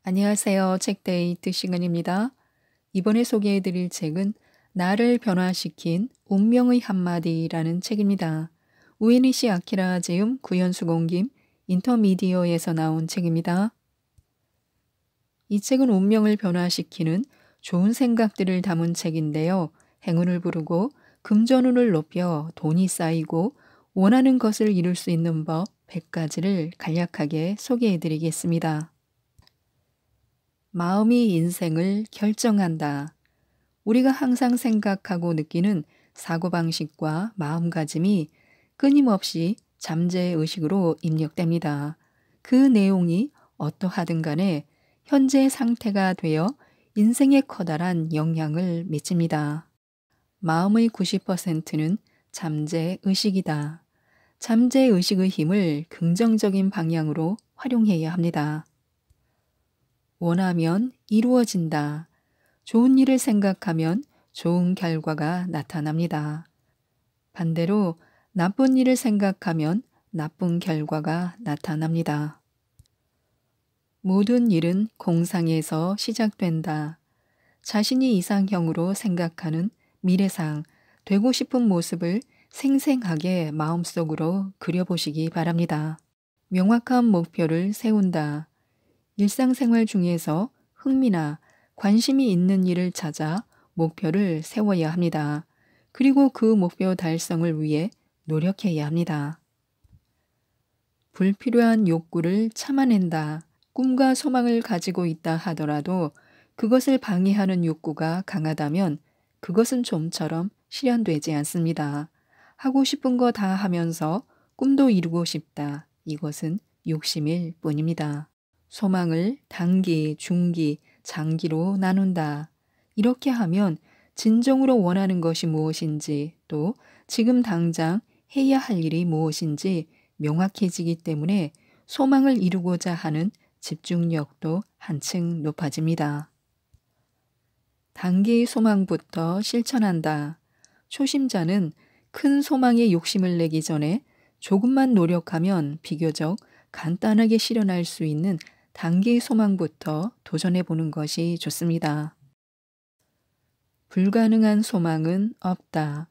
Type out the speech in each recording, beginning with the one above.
안녕하세요. 책데이트 시간입니다. 이번에 소개해드릴 책은 나를 변화시킨 운명의 한마디라는 책입니다. 우에니시 아키라 제움 구연수 공김 인터미디어에서 나온 책입니다. 이 책은 운명을 변화시키는 좋은 생각들을 담은 책인데요. 행운을 부르고 금전운을 높여 돈이 쌓이고 원하는 것을 이룰 수 있는 법 100가지를 간략하게 소개해드리겠습니다. 마음이 인생을 결정한다. 우리가 항상 생각하고 느끼는 사고방식과 마음가짐이 끊임없이 잠재의식으로 입력됩니다. 그 내용이 어떠하든 간에 현재 상태가 되어 인생에 커다란 영향을 미칩니다. 마음의 90%는 잠재의식이다. 잠재의식의 힘을 긍정적인 방향으로 활용해야 합니다. 원하면 이루어진다. 좋은 일을 생각하면 좋은 결과가 나타납니다. 반대로 나쁜 일을 생각하면 나쁜 결과가 나타납니다. 모든 일은 공상에서 시작된다. 자신이 이상형으로 생각하는 미래상, 되고 싶은 모습을 생생하게 마음속으로 그려보시기 바랍니다. 명확한 목표를 세운다. 일상생활 중에서 흥미나 관심이 있는 일을 찾아 목표를 세워야 합니다. 그리고 그 목표 달성을 위해 노력해야 합니다. 불필요한 욕구를 참아낸다. 꿈과 소망을 가지고 있다 하더라도 그것을 방해하는 욕구가 강하다면 그것은 좀처럼 실현되지 않습니다. 하고 싶은 거 다 하면서 꿈도 이루고 싶다. 이것은 욕심일 뿐입니다. 소망을 단기, 중기, 장기로 나눈다. 이렇게 하면 진정으로 원하는 것이 무엇인지 또 지금 당장 해야 할 일이 무엇인지 명확해지기 때문에 소망을 이루고자 하는 집중력도 한층 높아집니다. 단기의 소망부터 실천한다. 초심자는 큰 소망에 욕심을 내기 전에 조금만 노력하면 비교적 간단하게 실현할 수 있는 단기 소망부터 도전해 보는 것이 좋습니다. 불가능한 소망은 없다.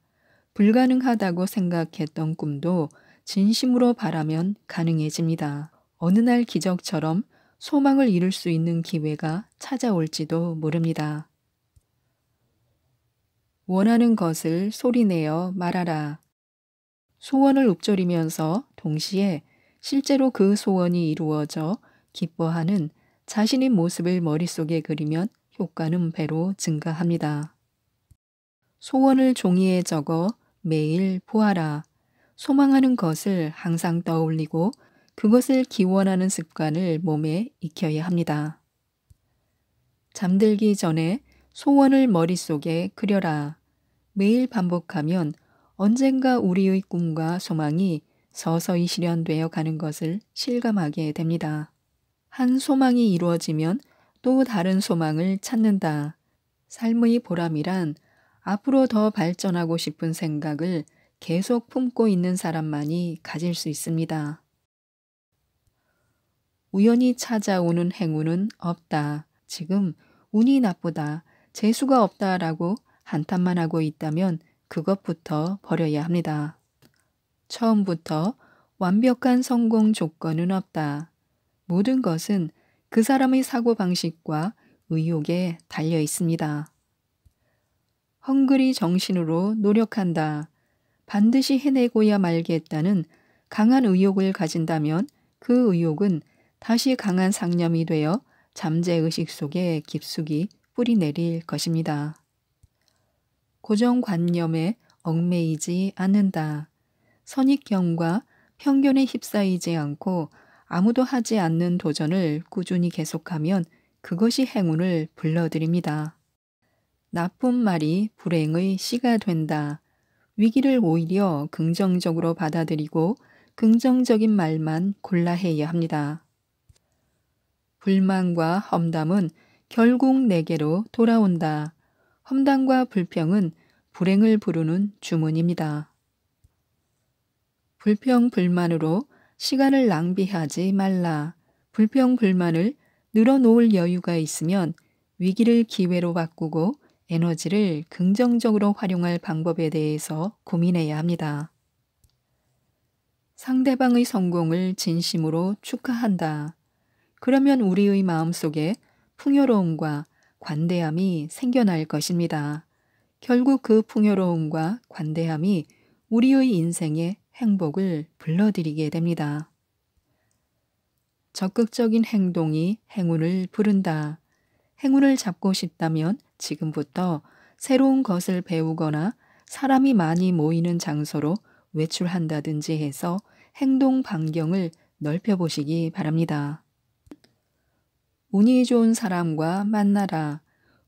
불가능하다고 생각했던 꿈도 진심으로 바라면 가능해집니다. 어느 날 기적처럼 소망을 이룰 수 있는 기회가 찾아올지도 모릅니다. 원하는 것을 소리내어 말하라. 소원을 읊조리면서 동시에 실제로 그 소원이 이루어져 기뻐하는 자신의 모습을 머릿속에 그리면 효과는 배로 증가합니다. 소원을 종이에 적어 매일 보아라. 소망하는 것을 항상 떠올리고 그것을 기원하는 습관을 몸에 익혀야 합니다. 잠들기 전에 소원을 머릿속에 그려라. 매일 반복하면 언젠가 우리의 꿈과 소망이 서서히 실현되어 가는 것을 실감하게 됩니다. 한 소망이 이루어지면 또 다른 소망을 찾는다. 삶의 보람이란 앞으로 더 발전하고 싶은 생각을 계속 품고 있는 사람만이 가질 수 있습니다. 우연히 찾아오는 행운은 없다. 지금 운이 나쁘다, 재수가 없다라고 한탄만 하고 있다면 그것부터 버려야 합니다. 처음부터 완벽한 성공 조건은 없다. 모든 것은 그 사람의 사고방식과 의욕에 달려 있습니다. 헝그리 정신으로 노력한다. 반드시 해내고야 말겠다는 강한 의욕을 가진다면 그 의욕은 다시 강한 상념이 되어 잠재의식 속에 깊숙이 뿌리내릴 것입니다. 고정관념에 얽매이지 않는다. 선입견과 편견에 휩싸이지 않고 아무도 하지 않는 도전을 꾸준히 계속하면 그것이 행운을 불러들입니다. 나쁜 말이 불행의 씨가 된다. 위기를 오히려 긍정적으로 받아들이고 긍정적인 말만 골라 해야 합니다. 불만과 험담은 결국 내게로 돌아온다. 험담과 불평은 불행을 부르는 주문입니다. 불평 불만으로 시간을 낭비하지 말라. 불평 불만을 늘어놓을 여유가 있으면 위기를 기회로 바꾸고 에너지를 긍정적으로 활용할 방법에 대해서 고민해야 합니다. 상대방의 성공을 진심으로 축하한다. 그러면 우리의 마음속에 풍요로움과 관대함이 생겨날 것입니다. 결국 그 풍요로움과 관대함이 우리의 인생에 행복을 불러들이게 됩니다. 적극적인 행동이 행운을 부른다. 행운을 잡고 싶다면 지금부터 새로운 것을 배우거나 사람이 많이 모이는 장소로 외출한다든지 해서 행동 반경을 넓혀보시기 바랍니다. 운이 좋은 사람과 만나라.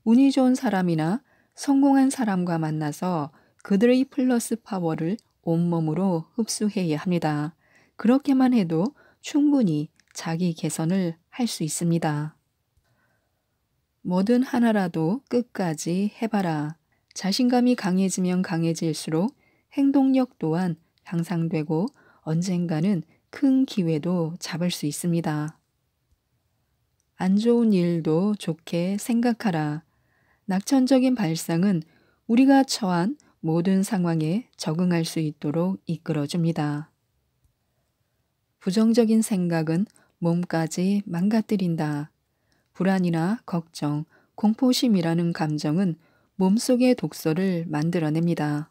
운이 좋은 사람이나 성공한 사람과 만나서 그들의 플러스 파워를 온몸으로 흡수해야 합니다. 그렇게만 해도 충분히 자기 개선을 할 수 있습니다. 뭐든 하나라도 끝까지 해봐라. 자신감이 강해지면 강해질수록 행동력 또한 향상되고 언젠가는 큰 기회도 잡을 수 있습니다. 안 좋은 일도 좋게 생각하라. 낙천적인 발상은 우리가 처한 모든 상황에 적응할 수 있도록 이끌어줍니다. 부정적인 생각은 몸까지 망가뜨린다. 불안이나 걱정, 공포심이라는 감정은 몸속의 독소를 만들어냅니다.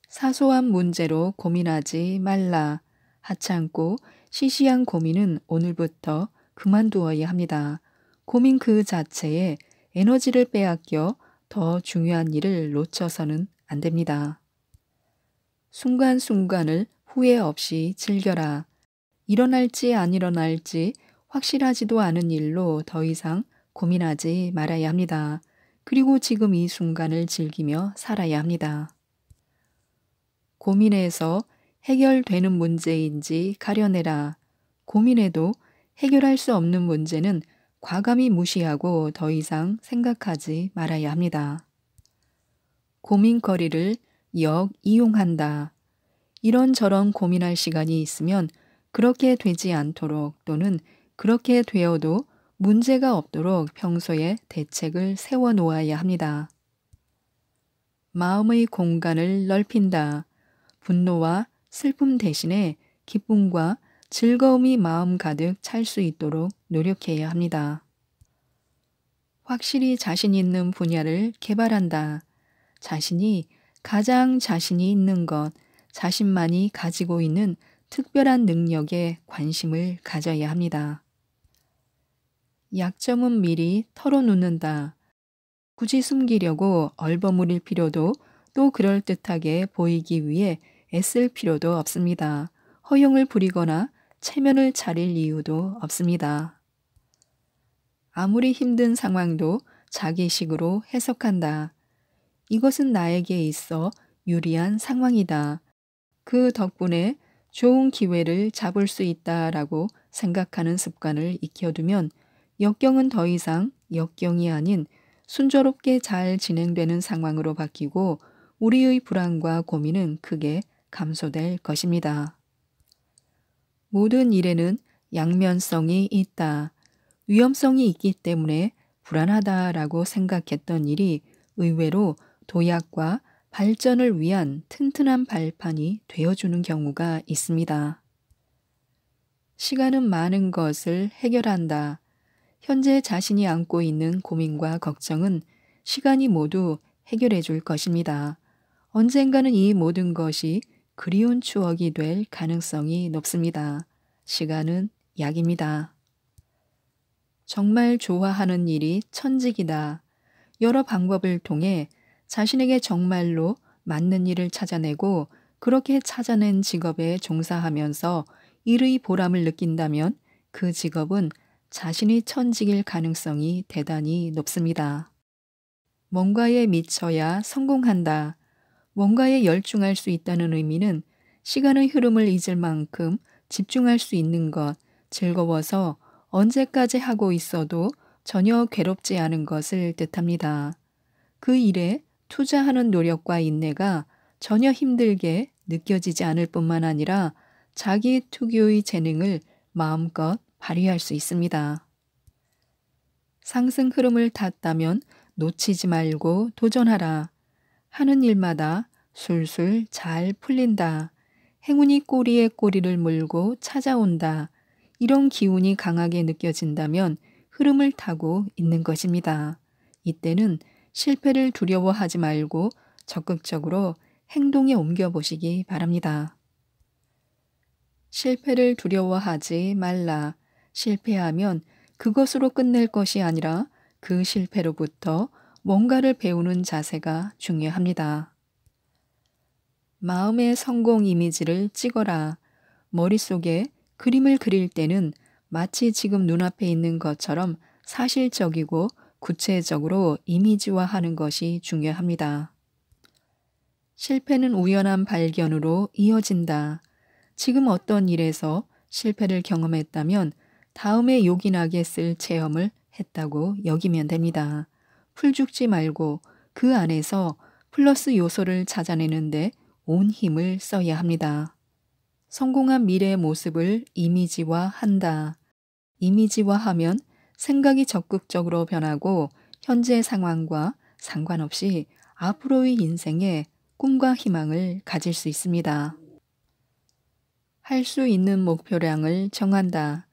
사소한 문제로 고민하지 말라. 하찮고 시시한 고민은 오늘부터 그만두어야 합니다. 고민 그 자체에 에너지를 빼앗겨 더 중요한 일을 놓쳐서는 안 됩니다. 순간순간을 후회 없이 즐겨라. 일어날지 안 일어날지 확실하지도 않은 일로 더 이상 고민하지 말아야 합니다. 그리고 지금 이 순간을 즐기며 살아야 합니다. 고민해서 해결되는 문제인지 가려내라. 고민해도 해결할 수 없는 문제는 과감히 무시하고 더 이상 생각하지 말아야 합니다. 고민거리를 역이용한다. 이런저런 고민할 시간이 있으면 그렇게 되지 않도록 또는 그렇게 되어도 문제가 없도록 평소에 대책을 세워 놓아야 합니다. 마음의 공간을 넓힌다. 분노와 슬픔 대신에 기쁨과 즐거움이 마음 가득 찰 수 있도록 노력해야 합니다. 확실히 자신 있는 분야를 개발한다. 자신이 가장 자신이 있는 것, 자신만이 가지고 있는 특별한 능력에 관심을 가져야 합니다. 약점은 미리 털어놓는다. 굳이 숨기려고 얼버무릴 필요도 또 그럴듯하게 보이기 위해 애쓸 필요도 없습니다. 허용을 부리거나 체면을 차릴 이유도 없습니다. 아무리 힘든 상황도 자기식으로 해석한다. 이것은 나에게 있어 유리한 상황이다. 그 덕분에 좋은 기회를 잡을 수 있다라고 생각하는 습관을 익혀두면 역경은 더 이상 역경이 아닌 순조롭게 잘 진행되는 상황으로 바뀌고 우리의 불안과 고민은 크게 감소될 것입니다. 모든 일에는 양면성이 있다. 위험성이 있기 때문에 불안하다라고 생각했던 일이 의외로 도약과 발전을 위한 튼튼한 발판이 되어주는 경우가 있습니다. 시간은 많은 것을 해결한다. 현재 자신이 안고 있는 고민과 걱정은 시간이 모두 해결해 줄 것입니다. 언젠가는 이 모든 것이 그리운 추억이 될 가능성이 높습니다. 시간은 약입니다. 정말 좋아하는 일이 천직이다. 여러 방법을 통해 자신에게 정말로 맞는 일을 찾아내고 그렇게 찾아낸 직업에 종사하면서 일의 보람을 느낀다면 그 직업은 자신이 천직일 가능성이 대단히 높습니다. 뭔가에 미쳐야 성공한다. 뭔가에 열중할 수 있다는 의미는 시간의 흐름을 잊을 만큼 집중할 수 있는 것, 즐거워서 언제까지 하고 있어도 전혀 괴롭지 않은 것을 뜻합니다. 그 일에 투자하는 노력과 인내가 전혀 힘들게 느껴지지 않을 뿐만 아니라 자기 특유의 재능을 마음껏 발휘할 수 있습니다. 상승 흐름을 탔다면 놓치지 말고 도전하라. 하는 일마다 술술 잘 풀린다. 행운이 꼬리에 꼬리를 물고 찾아온다. 이런 기운이 강하게 느껴진다면 흐름을 타고 있는 것입니다. 이때는 실패를 두려워하지 말고 적극적으로 행동에 옮겨보시기 바랍니다. 실패를 두려워하지 말라. 실패하면 그것으로 끝낼 것이 아니라 그 실패로부터 뭔가를 배우는 자세가 중요합니다. 마음의 성공 이미지를 찍어라. 머릿속에 그림을 그릴 때는 마치 지금 눈앞에 있는 것처럼 사실적이고 구체적으로 이미지화하는 것이 중요합니다. 실패는 우연한 발견으로 이어진다. 지금 어떤 일에서 실패를 경험했다면 다음에 요긴하게 쓸 체험을 했다고 여기면 됩니다. 풀 죽지 말고 그 안에서 플러스 요소를 찾아내는데 온 힘을 써야 합니다. 성공한 미래의 모습을 이미지화한다. 이미지화하면 생각이 적극적으로 변하고 현재 상황과 상관없이 앞으로의 인생에 꿈과 희망을 가질 수 있습니다. 할 수 있는 목표량을 정한다.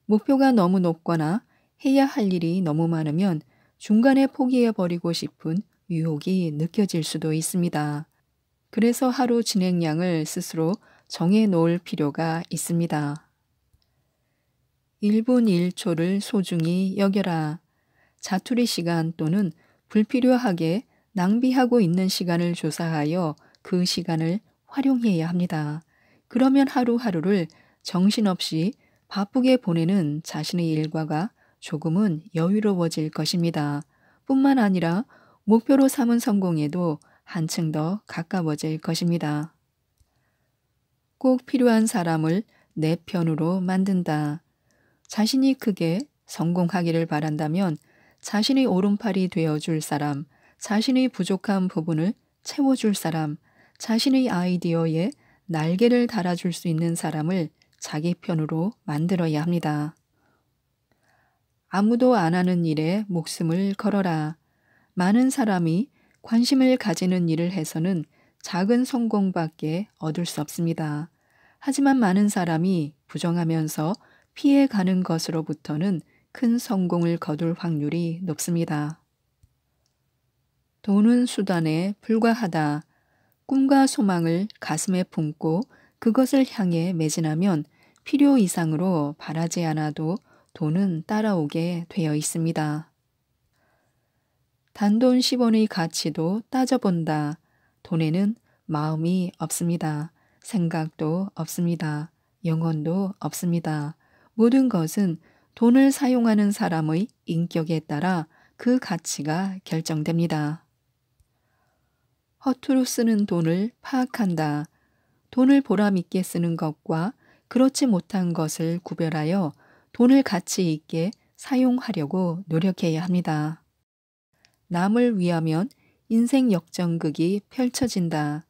목표가 너무 높거나 해야 할 일이 너무 많으면 중간에 포기해버리고 싶은 유혹이 느껴질 수도 있습니다. 그래서 하루 진행량을 스스로 정해 놓을 필요가 있습니다. 1분 1초를 소중히 여겨라. 자투리 시간 또는 불필요하게 낭비하고 있는 시간을 조사하여 그 시간을 활용해야 합니다. 그러면 하루하루를 정신없이 바쁘게 보내는 자신의 일과가 조금은 여유로워질 것입니다. 뿐만 아니라 목표로 삼은 성공에도 한층 더 가까워질 것입니다. 꼭 필요한 사람을 내 편으로 만든다. 자신이 크게 성공하기를 바란다면 자신의 오른팔이 되어줄 사람, 자신의 부족한 부분을 채워줄 사람, 자신의 아이디어에 날개를 달아줄 수 있는 사람을 자기 편으로 만들어야 합니다. 아무도 안 하는 일에 목숨을 걸어라. 많은 사람이 관심을 가지는 일을 해서는 작은 성공밖에 얻을 수 없습니다. 하지만 많은 사람이 부정하면서 피해가는 것으로부터는 큰 성공을 거둘 확률이 높습니다. 돈은 수단에 불과하다. 꿈과 소망을 가슴에 품고 그것을 향해 매진하면 필요 이상으로 바라지 않아도 돈은 따라오게 되어 있습니다. 단돈 10원의 가치도 따져본다. 돈에는 마음이 없습니다. 생각도 없습니다. 영혼도 없습니다. 모든 것은 돈을 사용하는 사람의 인격에 따라 그 가치가 결정됩니다. 허투루 쓰는 돈을 파악한다. 돈을 보람있게 쓰는 것과 그렇지 못한 것을 구별하여 돈을 가치 있게 사용하려고 노력해야 합니다. 남을 위하면 인생 역전극이 펼쳐진다.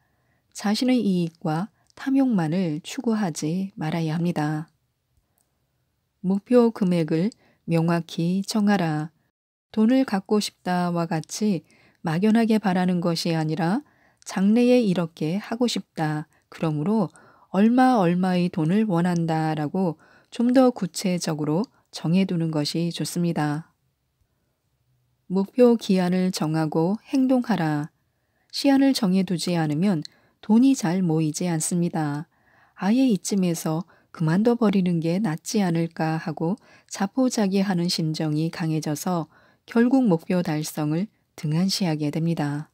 자신의 이익과 탐욕만을 추구하지 말아야 합니다. 목표 금액을 명확히 정하라. 돈을 갖고 싶다와 같이 막연하게 바라는 것이 아니라 장래에 이렇게 하고 싶다. 그러므로 얼마의 돈을 원한다라고 좀 더 구체적으로 정해두는 것이 좋습니다. 목표 기한을 정하고 행동하라. 시한을 정해두지 않으면 돈이 잘 모이지 않습니다. 아예 이쯤에서 그만둬 버리는 게 낫지 않을까 하고 자포자기하는 심정이 강해져서 결국 목표 달성을 등한시하게 됩니다.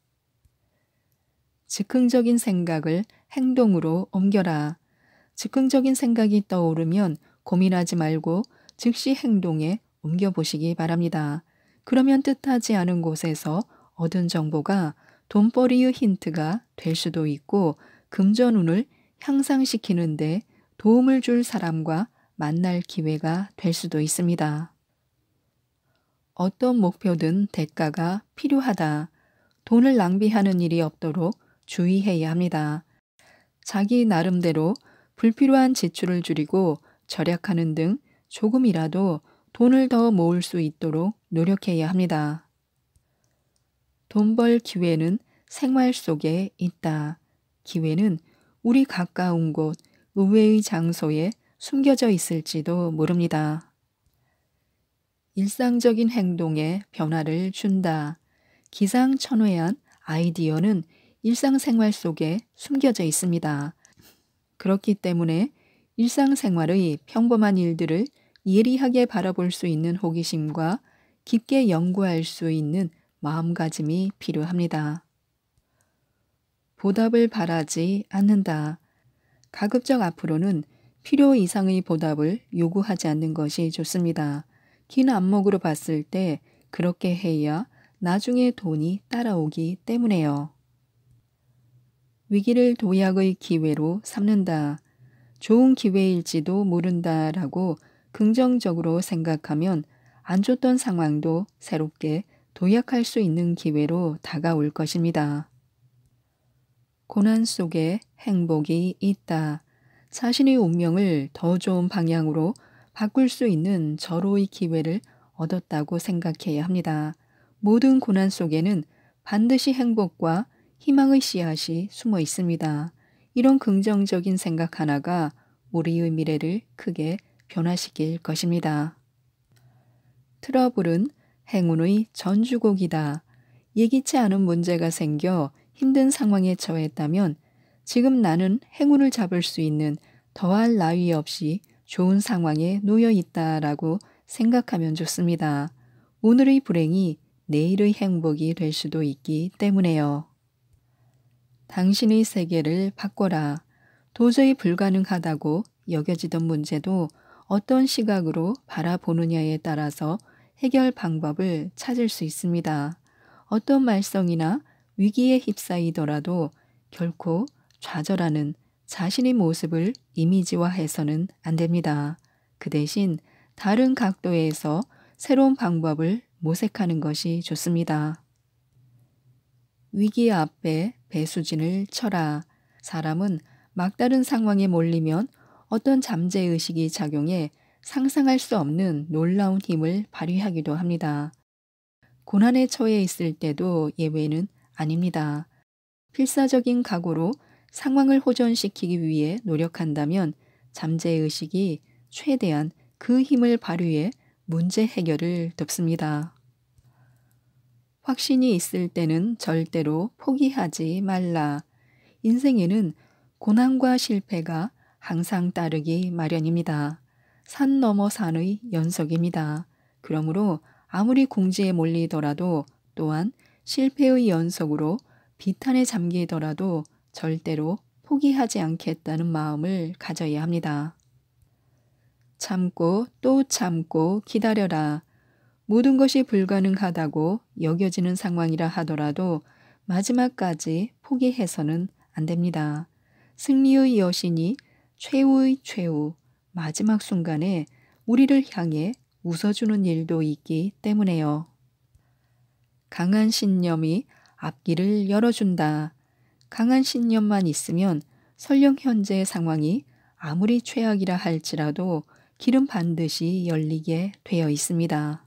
즉흥적인 생각을 행동으로 옮겨라. 즉흥적인 생각이 떠오르면 고민하지 말고 즉시 행동에 옮겨보시기 바랍니다. 그러면 뜻하지 않은 곳에서 얻은 정보가 돈벌이의 힌트가 될 수도 있고 금전운을 향상시키는데 도움을 줄 사람과 만날 기회가 될 수도 있습니다. 어떤 목표든 대가가 필요하다. 돈을 낭비하는 일이 없도록 주의해야 합니다. 자기 나름대로 불필요한 지출을 줄이고 절약하는 등 조금이라도 돈을 더 모을 수 있도록 노력해야 합니다. 돈 벌 기회는 생활 속에 있다. 기회는 우리 가까운 곳, 의외의 장소에 숨겨져 있을지도 모릅니다. 일상적인 행동에 변화를 준다. 기상천외한 아이디어는 일상생활 속에 숨겨져 있습니다. 그렇기 때문에 일상생활의 평범한 일들을 예리하게 바라볼 수 있는 호기심과 깊게 연구할 수 있는 마음가짐이 필요합니다. 보답을 바라지 않는다. 가급적 앞으로는 필요 이상의 보답을 요구하지 않는 것이 좋습니다. 긴 안목으로 봤을 때 그렇게 해야 나중에 돈이 따라오기 때문에요. 위기를 도약의 기회로 삼는다. 좋은 기회일지도 모른다라고 긍정적으로 생각하면 안 좋던 상황도 새롭게 도약할 수 있는 기회로 다가올 것입니다. 고난 속에 행복이 있다. 자신의 운명을 더 좋은 방향으로 바꿀 수 있는 절호의 기회를 얻었다고 생각해야 합니다. 모든 고난 속에는 반드시 행복과 희망의 씨앗이 숨어 있습니다. 이런 긍정적인 생각 하나가 우리의 미래를 크게 변화시킬 것입니다. 트러블은 행운의 전주곡이다. 예기치 않은 문제가 생겨 힘든 상황에 처했다면 지금 나는 행운을 잡을 수 있는 더할 나위 없이 좋은 상황에 놓여 있다라고 생각하면 좋습니다. 오늘의 불행이 내일의 행복이 될 수도 있기 때문에요. 당신의 세계를 바꿔라. 도저히 불가능하다고 여겨지던 문제도 어떤 시각으로 바라보느냐에 따라서 해결 방법을 찾을 수 있습니다. 어떤 말썽이나 위기에 휩싸이더라도 결코 좌절하는 자신의 모습을 이미지화해서는 안 됩니다. 그 대신 다른 각도에서 새로운 방법을 모색하는 것이 좋습니다. 위기 앞에 배수진을 쳐라. 사람은 막다른 상황에 몰리면 어떤 잠재의식이 작용해 상상할 수 없는 놀라운 힘을 발휘하기도 합니다. 고난에 처해 있을 때도 예외는 아닙니다. 필사적인 각오로 상황을 호전시키기 위해 노력한다면 잠재의식이 최대한 그 힘을 발휘해 문제 해결을 돕습니다. 확신이 있을 때는 절대로 포기하지 말라. 인생에는 고난과 실패가 항상 따르기 마련입니다. 산 넘어 산의 연속입니다. 그러므로 아무리 궁지에 몰리더라도 또한 실패의 연속으로 비탄에 잠기더라도 절대로 포기하지 않겠다는 마음을 가져야 합니다. 참고 또 참고 기다려라. 모든 것이 불가능하다고 여겨지는 상황이라 하더라도 마지막까지 포기해서는 안 됩니다. 승리의 여신이 최후의 최후, 마지막 순간에 우리를 향해 웃어주는 일도 있기 때문에요. 강한 신념이 앞길을 열어준다. 강한 신념만 있으면 설령 현재의 상황이 아무리 최악이라 할지라도 길은 반드시 열리게 되어 있습니다.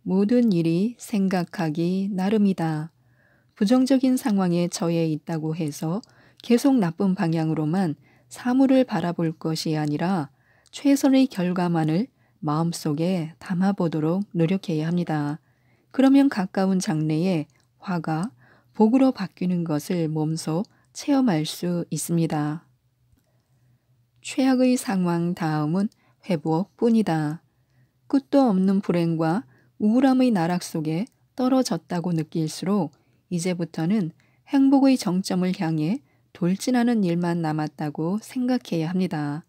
모든 일이 생각하기 나름이다. 부정적인 상황에 처해 있다고 해서 계속 나쁜 방향으로만 사물을 바라볼 것이 아니라 최선의 결과만을 마음속에 담아보도록 노력해야 합니다. 그러면 가까운 장래에 화가 복으로 바뀌는 것을 몸소 체험할 수 있습니다. 최악의 상황 다음은 회복뿐이다. 끝도 없는 불행과 우울함의 나락 속에 떨어졌다고 느낄수록 이제부터는 행복의 정점을 향해 돌진하는 일만 남았다고 생각해야 합니다.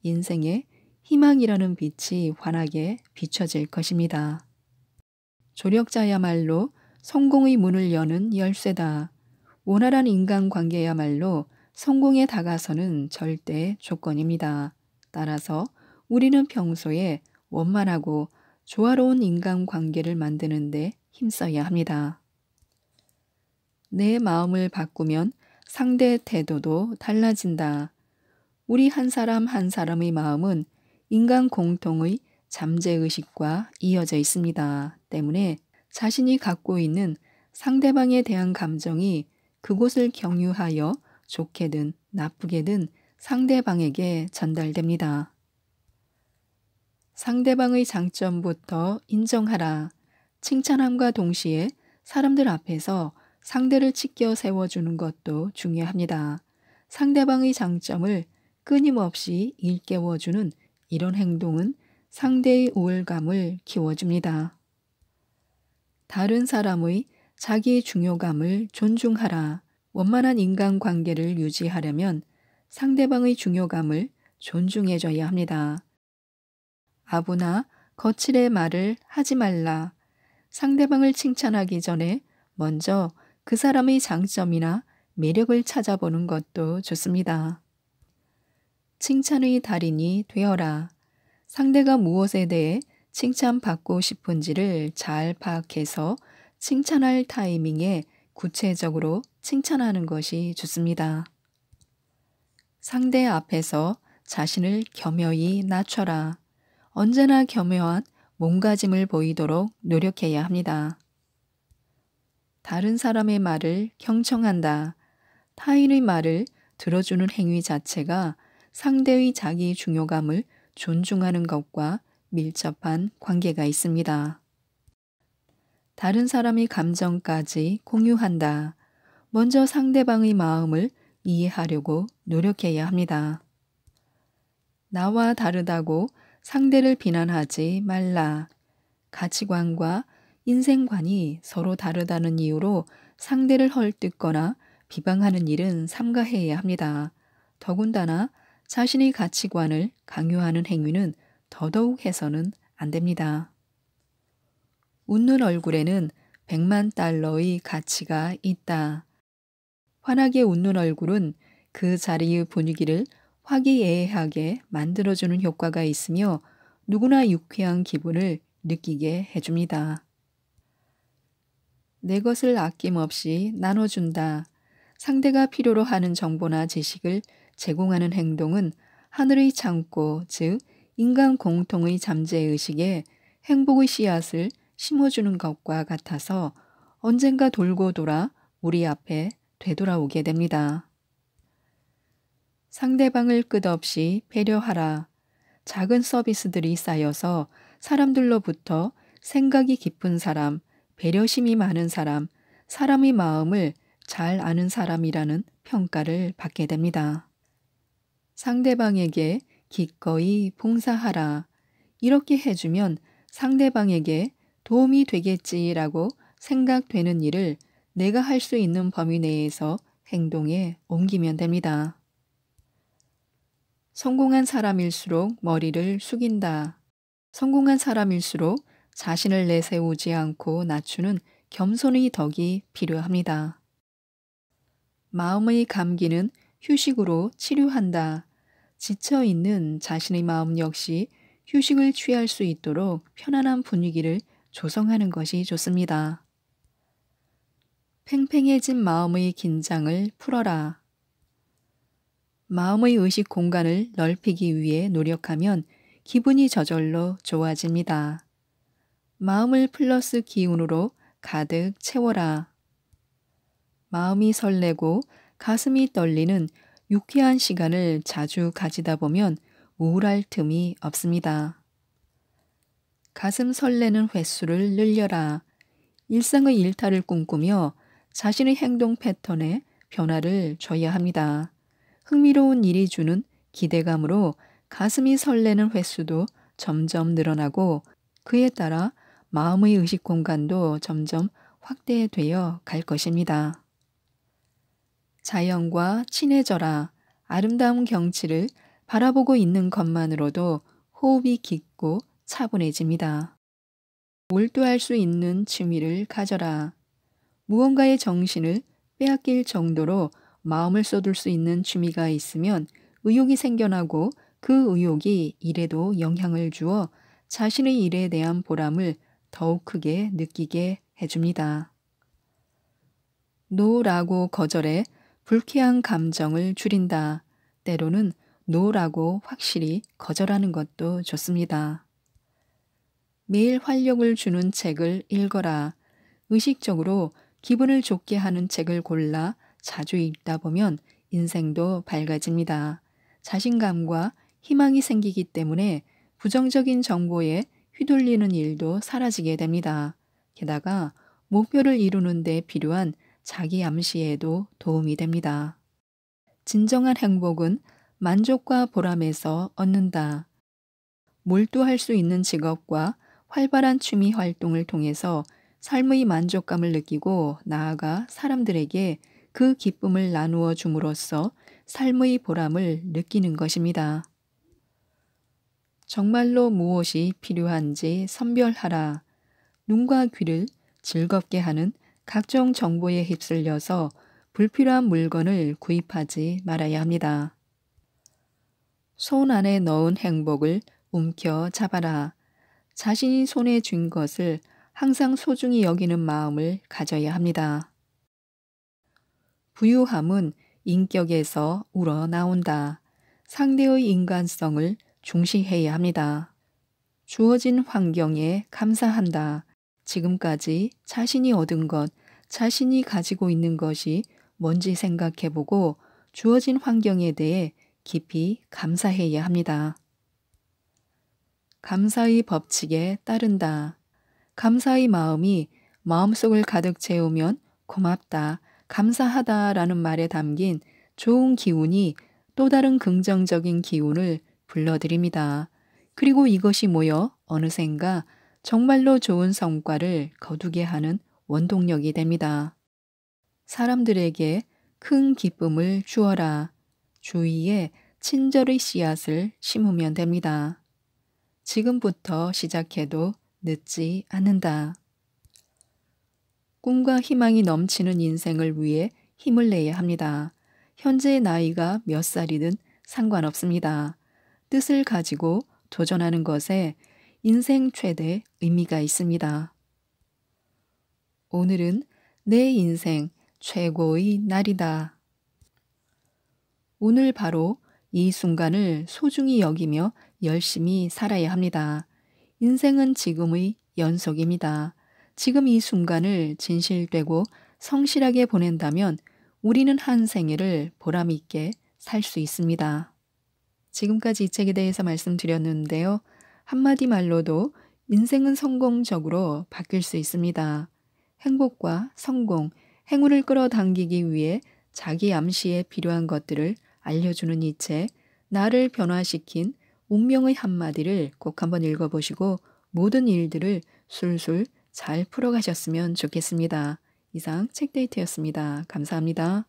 인생에 희망이라는 빛이 환하게 비춰질 것입니다. 조력자야말로 성공의 문을 여는 열쇠다. 원활한 인간관계야말로 성공에 다가서는 절대 조건입니다. 따라서 우리는 평소에 원만하고 조화로운 인간관계를 만드는데 힘써야 합니다. 내 마음을 바꾸면 상대의 태도도 달라진다. 우리 한 사람 한 사람의 마음은 인간 공통의 잠재의식과 이어져 있습니다. 때문에 자신이 갖고 있는 상대방에 대한 감정이 그곳을 경유하여 좋게든 나쁘게든 상대방에게 전달됩니다. 상대방의 장점부터 인정하라. 칭찬함과 동시에 사람들 앞에서 상대를 치켜 세워주는 것도 중요합니다. 상대방의 장점을 끊임없이 일깨워주는 이런 행동은 상대의 우월감을 키워줍니다. 다른 사람의 자기 중요감을 존중하라. 원만한 인간관계를 유지하려면 상대방의 중요감을 존중해줘야 합니다. 아부나 거칠의 말을 하지 말라. 상대방을 칭찬하기 전에 먼저 그 사람의 장점이나 매력을 찾아보는 것도 좋습니다. 칭찬의 달인이 되어라. 상대가 무엇에 대해 칭찬받고 싶은지를 잘 파악해서 칭찬할 타이밍에 구체적으로 칭찬하는 것이 좋습니다. 상대 앞에서 자신을 겸허히 낮춰라. 언제나 겸허한 몸가짐을 보이도록 노력해야 합니다. 다른 사람의 말을 경청한다. 타인의 말을 들어주는 행위 자체가 상대의 자기 중요감을 존중하는 것과 밀접한 관계가 있습니다. 다른 사람의 감정까지 공유한다. 먼저 상대방의 마음을 이해하려고 노력해야 합니다. 나와 다르다고 상대를 비난하지 말라. 가치관과 인생관이 서로 다르다는 이유로 상대를 헐뜯거나 비방하는 일은 삼가해야 합니다. 더군다나 자신의 가치관을 강요하는 행위는 더더욱 해서는 안 됩니다. 웃는 얼굴에는 100만 달러의 가치가 있다. 환하게 웃는 얼굴은 그 자리의 분위기를 화기애애하게 만들어주는 효과가 있으며 누구나 유쾌한 기분을 느끼게 해줍니다. 내 것을 아낌없이 나눠준다. 상대가 필요로 하는 정보나 지식을 제공하는 행동은 하늘의 창고, 즉 인간 공통의 잠재의식에 행복의 씨앗을 심어주는 것과 같아서 언젠가 돌고 돌아 우리 앞에 되돌아오게 됩니다. 상대방을 끝없이 배려하라. 작은 서비스들이 쌓여서 사람들로부터 생각이 깊은 사람, 배려심이 많은 사람, 사람의 마음을 잘 아는 사람이라는 평가를 받게 됩니다. 상대방에게 기꺼이 봉사하라. 이렇게 해주면 상대방에게 도움이 되겠지라고 생각되는 일을 내가 할 수 있는 범위 내에서 행동에 옮기면 됩니다. 성공한 사람일수록 머리를 숙인다. 성공한 사람일수록 자신을 내세우지 않고 낮추는 겸손의 덕이 필요합니다. 마음의 감기는 휴식으로 치료한다. 지쳐있는 자신의 마음 역시 휴식을 취할 수 있도록 편안한 분위기를 조성하는 것이 좋습니다. 팽팽해진 마음의 긴장을 풀어라. 마음의 의식 공간을 넓히기 위해 노력하면 기분이 저절로 좋아집니다. 마음을 플러스 기운으로 가득 채워라. 마음이 설레고 가슴이 떨리는 유쾌한 시간을 자주 가지다 보면 우울할 틈이 없습니다. 가슴 설레는 횟수를 늘려라. 일상의 일탈을 꿈꾸며 자신의 행동 패턴에 변화를 줘야 합니다. 흥미로운 일이 주는 기대감으로 가슴이 설레는 횟수도 점점 늘어나고 그에 따라 마음의 의식 공간도 점점 확대되어 갈 것입니다. 자연과 친해져라. 아름다운 경치를 바라보고 있는 것만으로도 호흡이 깊고 차분해집니다. 몰두할 수 있는 취미를 가져라. 무언가의 정신을 빼앗길 정도로 마음을 쏟을 수 있는 취미가 있으면 의욕이 생겨나고 그 의욕이 일에도 영향을 주어 자신의 일에 대한 보람을 더욱 크게 느끼게 해줍니다. 노라고 거절해 불쾌한 감정을 줄인다. 때로는 노라고 확실히 거절하는 것도 좋습니다. 매일 활력을 주는 책을 읽어라. 의식적으로 기분을 좋게 하는 책을 골라 자주 읽다 보면 인생도 밝아집니다. 자신감과 희망이 생기기 때문에 부정적인 정보에 휘둘리는 일도 사라지게 됩니다. 게다가 목표를 이루는 데 필요한 자기 암시에도 도움이 됩니다. 진정한 행복은 만족과 보람에서 얻는다. 몰두할 수 있는 직업과 활발한 취미 활동을 통해서 삶의 만족감을 느끼고 나아가 사람들에게 그 기쁨을 나누어 줌으로써 삶의 보람을 느끼는 것입니다. 정말로 무엇이 필요한지 선별하라. 눈과 귀를 즐겁게 하는 각종 정보에 휩쓸려서 불필요한 물건을 구입하지 말아야 합니다. 손 안에 넣은 행복을 움켜 잡아라. 자신이 손에 쥔 것을 항상 소중히 여기는 마음을 가져야 합니다. 부유함은 인격에서 우러나온다. 상대의 인간성을 중시해야 합니다. 주어진 환경에 감사한다. 지금까지 자신이 얻은 것, 자신이 가지고 있는 것이 뭔지 생각해보고 주어진 환경에 대해 깊이 감사해야 합니다. 감사의 법칙에 따른다. 감사의 마음이 마음속을 가득 채우면 고맙다, 감사하다라는 말에 담긴 좋은 기운이 또 다른 긍정적인 기운을 불러들입니다. 그리고 이것이 모여 어느샌가 정말로 좋은 성과를 거두게 하는 원동력이 됩니다. 사람들에게 큰 기쁨을 주어라. 주위에 친절의 씨앗을 심으면 됩니다. 지금부터 시작해도 늦지 않는다. 꿈과 희망이 넘치는 인생을 위해 힘을 내야 합니다. 현재의 나이가 몇 살이든 상관없습니다. 뜻을 가지고 도전하는 것에 인생 최대 의미가 있습니다. 오늘은 내 인생 최고의 날이다. 오늘 바로 이 순간을 소중히 여기며 열심히 살아야 합니다. 인생은 지금의 연속입니다. 지금 이 순간을 진실되고 성실하게 보낸다면 우리는 한 생애를 보람있게 살 수 있습니다. 지금까지 이 책에 대해서 말씀드렸는데요. 한마디 말로도 인생은 성공적으로 바뀔 수 있습니다. 행복과 성공, 행운을 끌어당기기 위해 자기 암시에 필요한 것들을 알려주는 이 책, 나를 변화시킨 운명의 한마디를 꼭 한번 읽어보시고 모든 일들을 술술 잘 풀어가셨으면 좋겠습니다. 이상 책데이트였습니다. 감사합니다.